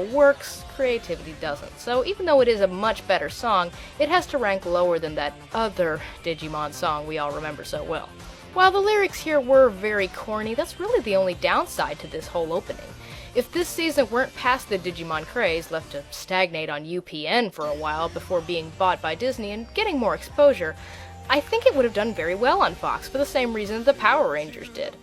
works, creativity doesn't. So even though it is a much better song, it has to rank lower than that other Digimon song we all remember so well. While the lyrics here were very corny, that's really the only downside to this whole opening. If this season weren't past the Digimon craze, left to stagnate on UPN for a while before being bought by Disney and getting more exposure, I think it would have done very well on Fox for the same reason the Power Rangers did.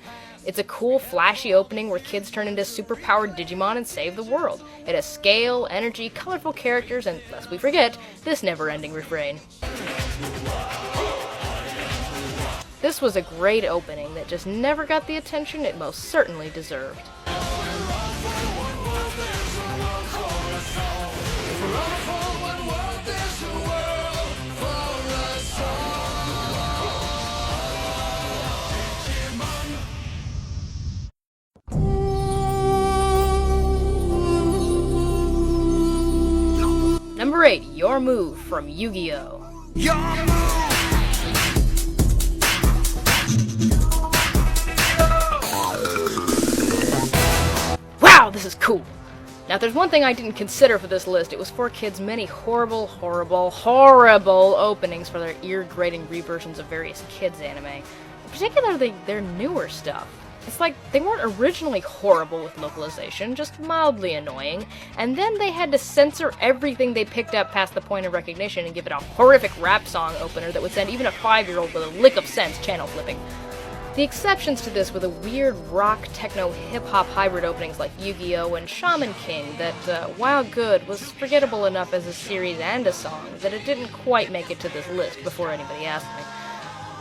It's a cool, flashy opening where kids turn into superpowered Digimon and save the world. It has scale, energy, colorful characters, and, lest we forget, this never-ending refrain. This was a great opening that just never got the attention it most certainly deserved. Number 8, Your Move from Yu-Gi-Oh! Wow, this is cool! Now, if there's one thing I didn't consider for this list, it was 4Kids' many horrible openings for their ear-grating reversions of various kids' anime. Particularly their newer stuff. It's like they weren't originally horrible with localization, just mildly annoying, and then they had to censor everything they picked up past the point of recognition and give it a horrific rap song opener that would send even a 5-year-old with a lick of sense channel flipping. The exceptions to this were the weird rock, techno, hip-hop hybrid openings like Yu-Gi-Oh! And Shaman King that, while good, was forgettable enough as a series and a song that it didn't quite make it to this list before anybody asked me.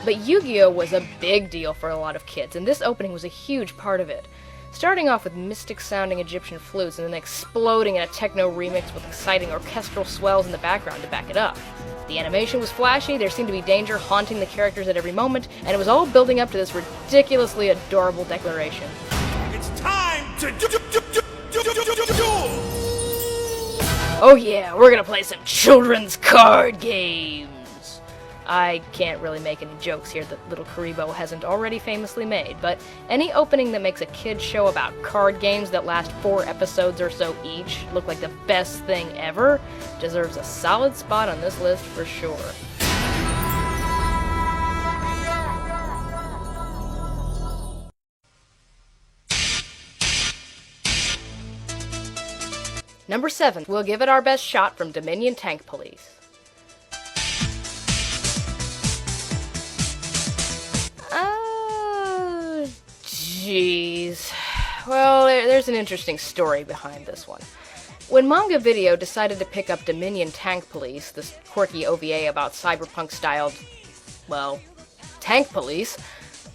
But Yu-Gi-Oh! Was a big deal for a lot of kids, and this opening was a huge part of it. Starting off with mystic-sounding Egyptian flutes and then exploding in a techno remix with exciting orchestral swells in the background to back it up. The animation was flashy, there seemed to be danger haunting the characters at every moment, and it was all building up to this ridiculously adorable declaration. It's time to do. Oh yeah, we're gonna play some children's card games! I can't really make any jokes here that little Karibo hasn't already famously made, but any opening that makes a kid's show about card games that last 4 episodes or so each look like the best thing ever deserves a solid spot on this list for sure. Number 7, we'll give it our best shot from Dominion Tank Police. Jeez. Well, there's an interesting story behind this one. When Manga Video decided to pick up Dominion Tank Police, this quirky OVA about cyberpunk-styled, well, tank police,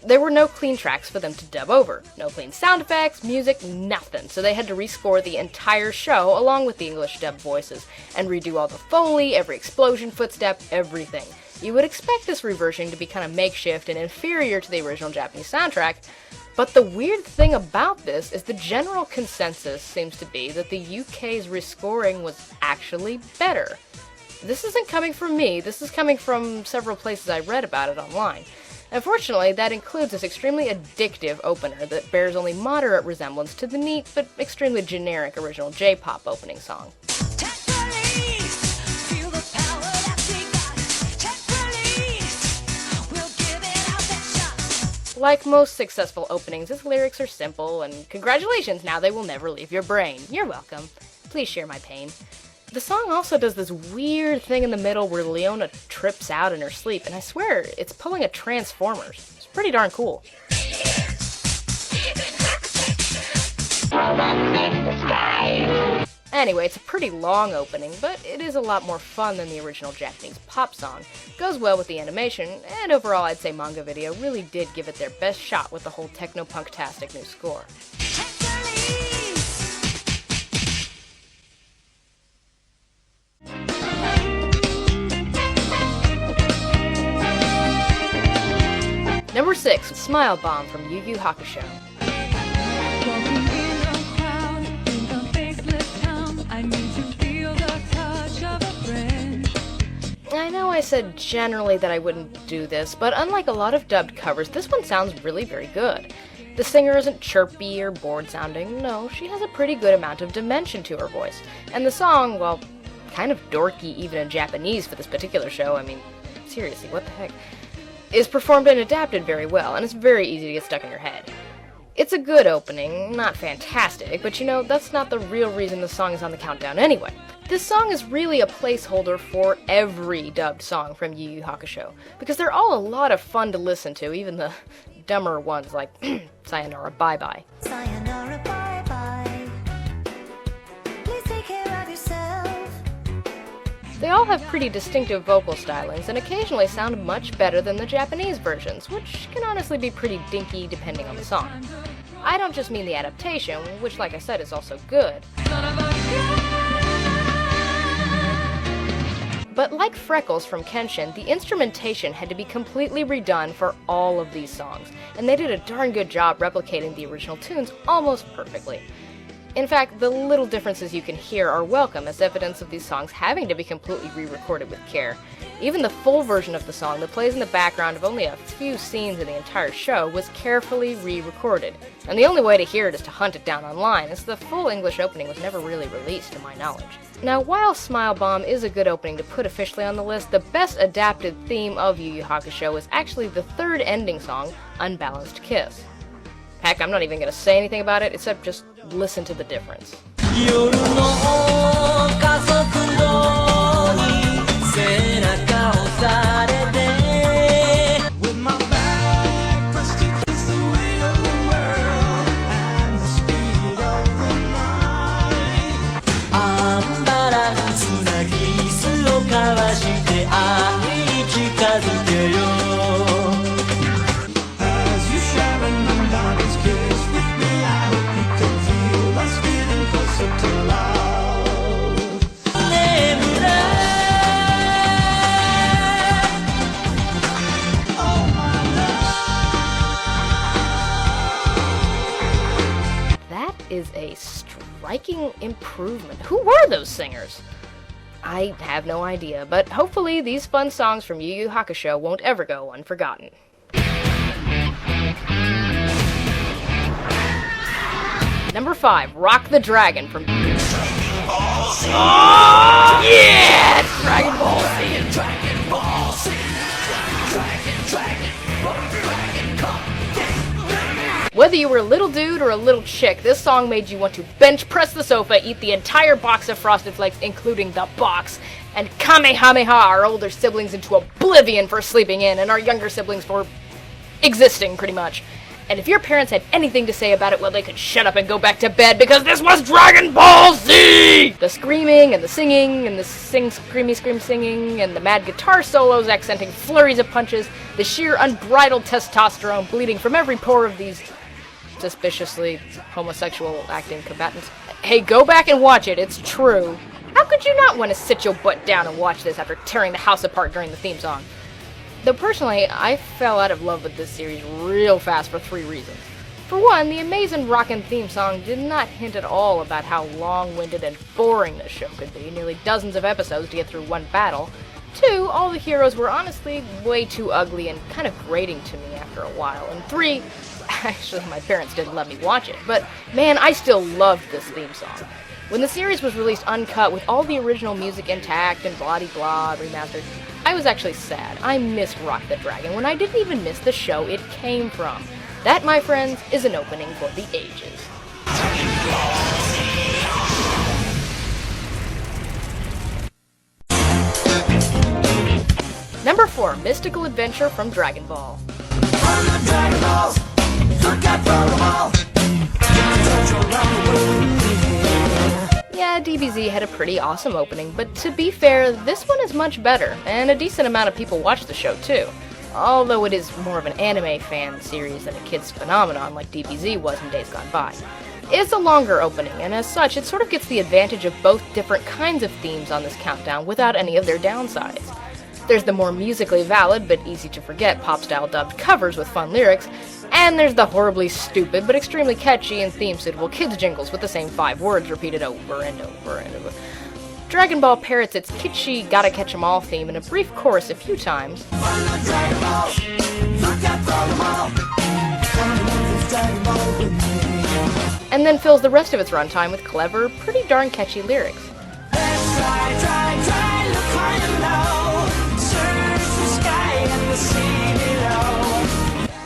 there were no clean tracks for them to dub over. No clean sound effects, music, nothing. So they had to rescore the entire show along with the English dub voices and redo all the Foley, every explosion, footstep, everything. You would expect this reversion to be kind of makeshift and inferior to the original Japanese soundtrack, but the weird thing about this is the general consensus seems to be that the UK's rescoring was actually better. This isn't coming from me, this is coming from several places I read about it online. Unfortunately, that includes this extremely addictive opener that bears only moderate resemblance to the neat but extremely generic original J-pop opening song. Like most successful openings, its lyrics are simple, and congratulations, now they will never leave your brain. You're welcome. Please share my pain. The song also does this weird thing in the middle where Leona trips out in her sleep, and I swear, it's pulling a Transformers. It's pretty darn cool. Anyway, it's a pretty long opening, but it is a lot more fun than the original Japanese pop song. Goes well with the animation, and overall I'd say Manga Video really did give it their best shot with the whole techno-punk-tastic new score. Number 6, Smile Bomb from Yu Yu Hakusho. I know I said generally that I wouldn't do this, but unlike a lot of dubbed covers, this one sounds really very good. The singer isn't chirpy or bored sounding, no, she has a pretty good amount of dimension to her voice. And the song, well, kind of dorky even in Japanese for this particular show, I mean, seriously, what the heck, is performed and adapted very well, and it's very easy to get stuck in your head. It's a good opening, not fantastic, but you know, that's not the real reason the song is on the countdown anyway. This song is really a placeholder for every dubbed song from Yu Yu Hakusho, because they're all a lot of fun to listen to, even the dumber ones like Sayonara Bye Bye. Sayonara, bye bye. Please take care of yourself. They all have pretty distinctive vocal stylings and occasionally sound much better than the Japanese versions, which can honestly be pretty dinky depending on the song. I don't just mean the adaptation, which like I said is also good. But like Freckles from Kenshin, the instrumentation had to be completely redone for all of these songs, and they did a darn good job replicating the original tunes almost perfectly. In fact, the little differences you can hear are welcome as evidence of these songs having to be completely re-recorded with care. Even the full version of the song that plays in the background of only a few scenes in the entire show was carefully re-recorded, and the only way to hear it is to hunt it down online, as the full English opening was never really released to my knowledge. Now, while Smile Bomb is a good opening to put officially on the list, the best adapted theme of Yu Yu Hakusho is actually the third ending song, Unbalanced Kiss. Heck, I'm not even going to say anything about it, except just listen to the difference. Is a striking improvement. Who were those singers? I have no idea, but hopefully these fun songs from Yu Yu Hakusho won't ever go unforgotten. Number 5, Rock the Dragon from Oh yeah! Dragon Ball Z! Dragon Ball Z! Dragon, come! Whether you were a little dude or a little chick, this song made you want to bench press the sofa, eat the entire box of Frosted Flakes, including the box, and Kamehameha our older siblings into oblivion for sleeping in, and our younger siblings for existing, pretty much. And if your parents had anything to say about it, well, they could shut up and go back to bed, because this was Dragon Ball Z! The screaming, and the singing, and the screamy singing, and the mad guitar solos accenting flurries of punches, the sheer unbridled testosterone bleeding from every pore of these suspiciously homosexual acting combatants. Hey, go back and watch it, it's true. How could you not want to sit your butt down and watch this after tearing the house apart during the theme song? Though personally, I fell out of love with this series real fast for 3 reasons. For one, the amazing rockin' theme song did not hint at all about how long-winded and boring this show could be, nearly dozens of episodes to get through one battle. 2, all the heroes were honestly way too ugly and kind of grating to me after a while. And 3, actually my parents didn't let me watch it, but man, I still loved this theme song. When the series was released uncut with all the original music intact and blah-de-blah remastered, I was actually sad. I missed Rock the Dragon when I didn't even miss the show it came from. That, my friends, is an opening for the ages. Number 4, Mystical Adventure from Dragon Ball. Yeah, DBZ had a pretty awesome opening, but to be fair, this one is much better, and a decent amount of people watch the show too. Although it is more of an anime fan series than a kid's phenomenon like DBZ was in days gone by. It's a longer opening, and as such, it sort of gets the advantage of both different kinds of themes on this countdown without any of their downsides. There's the more musically valid but easy to forget pop-style dubbed covers with fun lyrics, and there's the horribly stupid but extremely catchy and theme-suitable kids jingles with the same 5 words repeated over and over and over. Dragon Ball parrots its kitschy Gotta Catch 'em All theme in a brief chorus a few times. and then fills the rest of its runtime with clever, pretty darn catchy lyrics.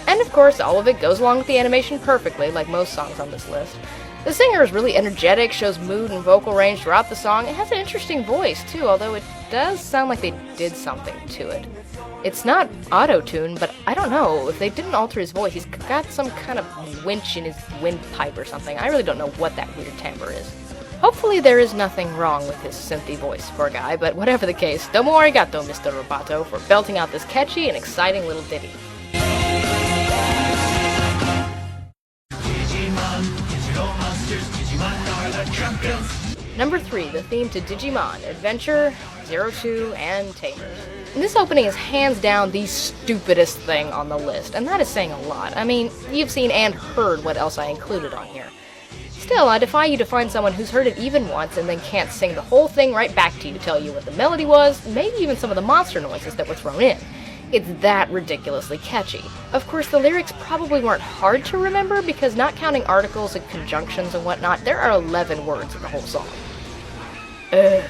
And of course, all of it goes along with the animation perfectly, like most songs on this list. The singer is really energetic, shows mood and vocal range throughout the song, and has an interesting voice too, although it does sound like they did something to it. It's not auto-tune, but I don't know, if they didn't alter his voice, he's got some kind of winch in his windpipe or something. I really don't know what that weird timbre is. Hopefully there is nothing wrong with his synthy voice, poor guy, but whatever the case, domo arigato, Mr. Roboto, for belting out this catchy and exciting little ditty. Number 3, the theme to Digimon, Adventure, 02, and Tamers. And this opening is hands down the stupidest thing on the list, and that is saying a lot. I mean, you've seen and heard what else I included on here. Still, I defy you to find someone who's heard it even once and then can't sing the whole thing right back to you to tell you what the melody was, maybe even some of the monster noises that were thrown in. It's that ridiculously catchy. Of course, the lyrics probably weren't hard to remember because, not counting articles and conjunctions and whatnot, there are 11 words in the whole song. Ugh.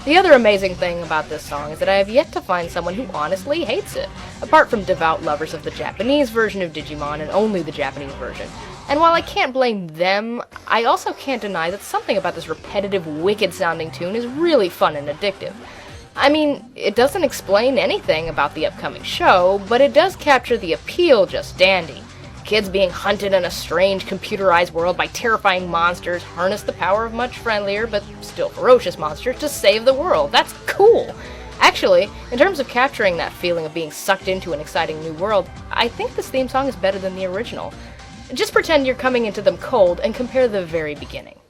The other amazing thing about this song is that I have yet to find someone who honestly hates it, apart from devout lovers of the Japanese version of Digimon and only the Japanese version. And while I can't blame them, I also can't deny that something about this repetitive, wicked-sounding tune is really fun and addictive. I mean, it doesn't explain anything about the upcoming show, but it does capture the appeal just dandy. Kids being hunted in a strange computerized world by terrifying monsters harness the power of much friendlier but still ferocious monsters to save the world. That's cool! Actually, in terms of capturing that feeling of being sucked into an exciting new world, I think this theme song is better than the original. Just pretend you're coming into them cold and compare the very beginning.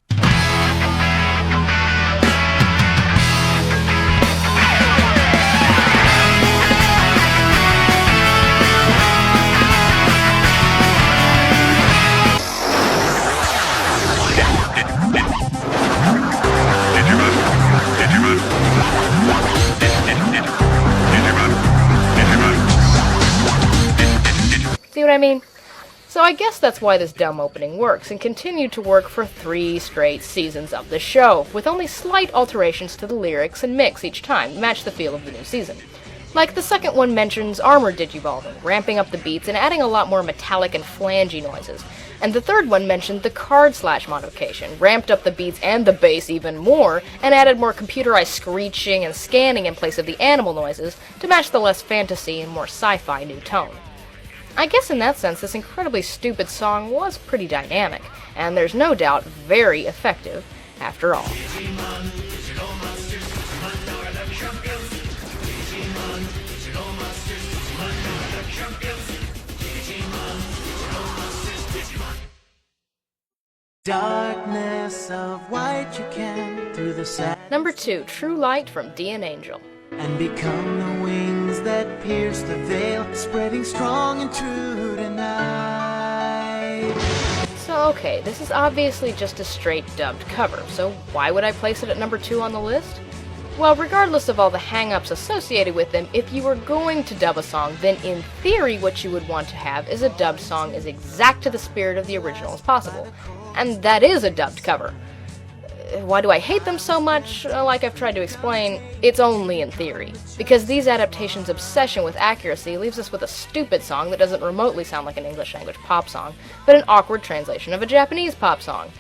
See what I mean? So I guess that's why this dumb opening works, and continued to work for 3 straight seasons of the show, with only slight alterations to the lyrics and mix each time to match the feel of the new season. Like, the second one mentions armored digivolving, ramping up the beats and adding a lot more metallic and flangey noises. And the third one mentioned the card slash modification, ramped up the beats and the bass even more, and added more computerized screeching and scanning in place of the animal noises to match the less fantasy and more sci-fi new tone. I guess in that sense, this incredibly stupid song was pretty dynamic, and there's no doubt very effective after all. Darkness of white you can through the Number 2, True Light from D and Angel. And become the wings that pierce the veil, spreading strong and true tonight. So okay, this is obviously just a straight dubbed cover, so why would I place it at number 2 on the list? Well, regardless of all the hang-ups associated with them, if you were going to dub a song, then in theory what you would want to have is a dubbed song as exact to the spirit of the original as possible. And that is a dubbed cover. Why do I hate them so much? Like I've tried to explain, it's only in theory. Because these adaptations' obsession with accuracy leaves us with a stupid song that doesn't remotely sound like an English-language pop song, but an awkward translation of a Japanese pop song.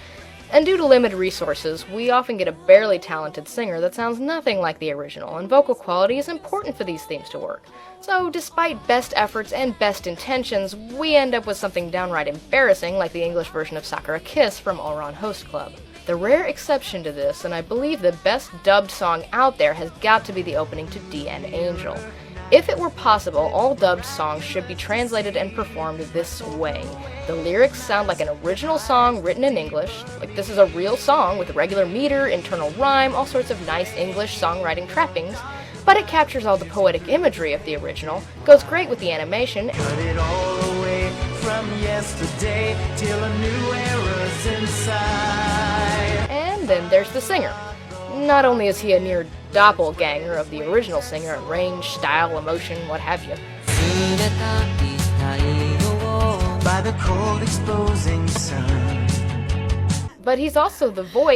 And due to limited resources, we often get a barely talented singer that sounds nothing like the original, and vocal quality is important for these themes to work. So, despite best efforts and best intentions, we end up with something downright embarrassing like the English version of Sakura Kiss from Ouran Host Club. The rare exception to this, and I believe the best dubbed song out there, has got to be the opening to D and Angel. If it were possible, all dubbed songs should be translated and performed this way. The lyrics sound like an original song written in English, like this is a real song with regular meter, internal rhyme, all sorts of nice English songwriting trappings, but it captures all the poetic imagery of the original, goes great with the animation, Cut it all away from yesterday till a new era's inside. and then there's the singer. Not only is he a near doppelganger of the original singer in range, style, emotion, what have you, By the cold exposing sun. But he's also the voice